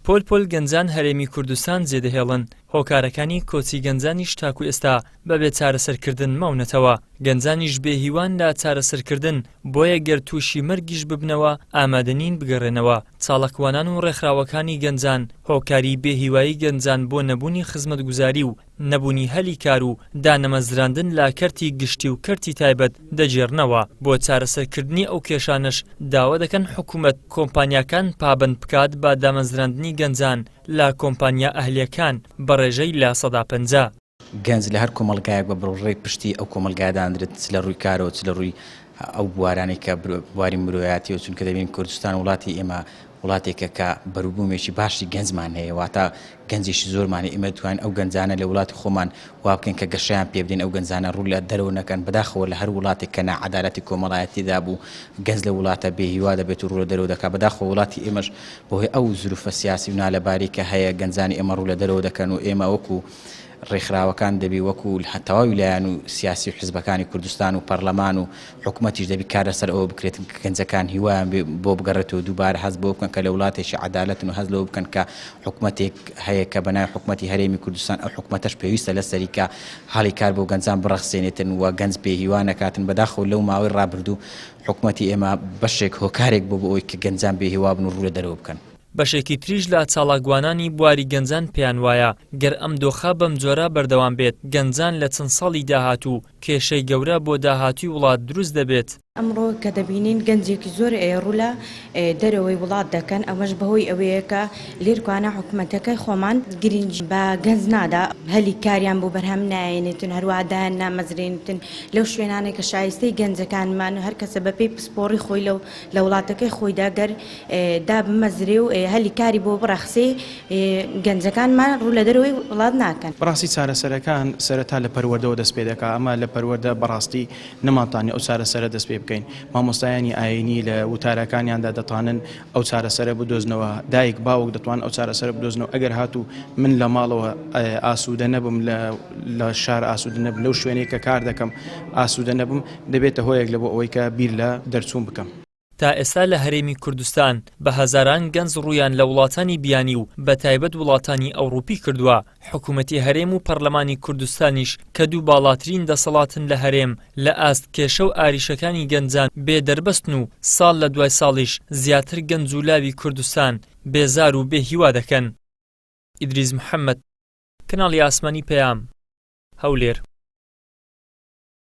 پۆل گەنجان هەرێمی کوردستان جێدەهێڵن. هۆکارەکانی کۆچی گەنجانیش تاکو ئێستا بەبێ چارەسەرکردن ماونەتەوە. گەنجانیش بێهیوان لە چارەسەرکردن، بۆیە گەر تووشی مەرگیش ببنەوە ئامادەنین بگەڕێنەوە. چاڵەکوانان و ڕێکخراوەکانی گەنجان هۆکاری بێهیوایی گەنجان بۆ نەبوونی خزمەتگوزاری و نەبوونی هەلی کار و دانەمەزراندن لا کەرتی گشتی و کەرتی تایبەت دەجێڕنەوە. بۆ چارەسەرکردنی ئەو کێشانش داوا دەکەن حکوومەت کۆمپانیاکان پابند بکات بە دامەزراندنی گەنجان لە کۆمپانیا ئەهلیەکان بە ڕێژەی لا 150. گەنج لە هەر کۆمەلگایەک بە بڕڕێی پشتی ئەو کۆمەلگادانرێت چ لە ڕووی کارەوە چ لە ڕووی ئەو بوارانێک کە بواری مرۆیەتی و چونکە دەبین کوردستان وڵاتی ئێمە وڵاتێکە کە بەروبوومێکی باشی گەنجمان هەیە، واتە گەنجێکی زۆرمانە ئێمە توانین ئەو گەنجانە لە وڵاتی خۆمان وا بکەین کە گەشەیان پێ بدەین، ئەو گەنجانە ڕوو لە دەرەوە نەکەن. بەداخەوە لە هەر وڵاتێک کە نەعەدالەتی کۆمەڵایەتیدا بوو گەنج لە وڵاتە بێهیوا دەبێت و ڕوو لە دەرەوە دەکات. بەداخەوە وڵاتی ئێمەش بۆهۆی ئەو زروفە سیاسی و نالەباری کە هەیە گەنجانی ئێمە ڕوو لە دەرەوە دەکەن و ئێمە وەکو ڕێکخراوەکان دەبی وەکو تەواوی لایەن و سیاسی و حیزبەکانی کوردستان و پەرلەمان و حکوومەتیش دەبی کار لەسەر ئەوە بکرێت کە گەنجەکان هیوایان بۆ بگەڕێتەوە دووبارە هەست بۆ بکەن کە لە وڵاتێکی عەدالەتن و هەست لەوە بکەن کە حکوومەتێک هەیە کە بەناوی حکوومەتی هەرێمی کوردستان ئەو حکوومەتەش پێویستە لەسەری کە هەڵی کار بۆ گەنجان بڕەخسێنێتن و گەنج پێهیوا نەکاتن. بەداخەوە لەو ماوەی ڕابردوو حکوومەتی ئێمە بەشێک هۆکارێک بۆ ئەوەی کە گەنجان بێهیوا بن و ڕوو لە دەرەوە بکەن. بەشێکی تریش لە چاڵاکوانانی بواری گەنجان پێیان وایە گەر ئەم دۆخە بەم جۆرە بەردەوام بێت گەنجان لە چەند ساڵی داهاتوو کێشەی گەورە بۆ داهاتووی وڵات دروست دەبێت. ئەمڕۆ کە دەبینین گەنجێکی زۆر ڕوو لە دەرەوەی وڵات دەکەن، ئەمەش بەهۆی ئەوەیە کە لێرکوانە حکوومەتەکەی خۆمان گرنگ بە گەنج نادا، هەلی کاریان بۆ بەرهەم نایێنێتن، هەروادایان نامەزرێنتن لەو شوێنانێک کە شایستەی گەنجەکانمان هەر کەسە بەپێی پسپۆڕی خۆی لە وڵاتەکەی خۆیدا گەر دابمەزرێ و هەلی کاری بۆ بڕەخسێ گەنجەکانمان ڕوو لە دەرەوەی وڵات ناکەن. بەڕاستی چارەسەرەکان سەرەتا لە پەروەردەوە دەست پێ دەکات، ئەمە لە پەروەردە بەڕاستی نەماتوانێت ئەو چارەسەرە دەست پێ بکەین. مامۆستایانی ئاینی لە وتارەکانیاندا دەتوانن ئەو چارەسەرە بدۆزنەوە، دایک باوک دەتوان ئەو چارەسەرە بدۆزنەوە. ئەگەر هاتوو من لە ماڵەوە ئاسوودە نەبم، لە شار ئاسوودە نەبم، لەو شوێنێک کە کار دەکەم ئاسوودە نەبم، دەبێتە هۆیەک لە بۆ ئەوەی کە بیر لە دەرچوون بکەم. تا ئێستا لە هەرێمی کوردستان بە هەزاران گەنج ڕوویان لە وڵاتانی بیانی و بە تایبەت وڵاتانی ئەوروپی کردووە. حکوومەتی هەرێم و پەرلەمانی کوردستانیش کە دوو باڵاترین دەسەڵاتن لە هەرێم لە ئاست کێشە و ئاریشەکانی گەنجان بێدەربەستن و ساڵ لە دوای ساڵیش زیاتر گەنج و لاوی کوردستان بێزار و بێهیوا دەکەن. ئیدریس محەممەد، کەناڵی ئاسمانی پەیام، هەولێر.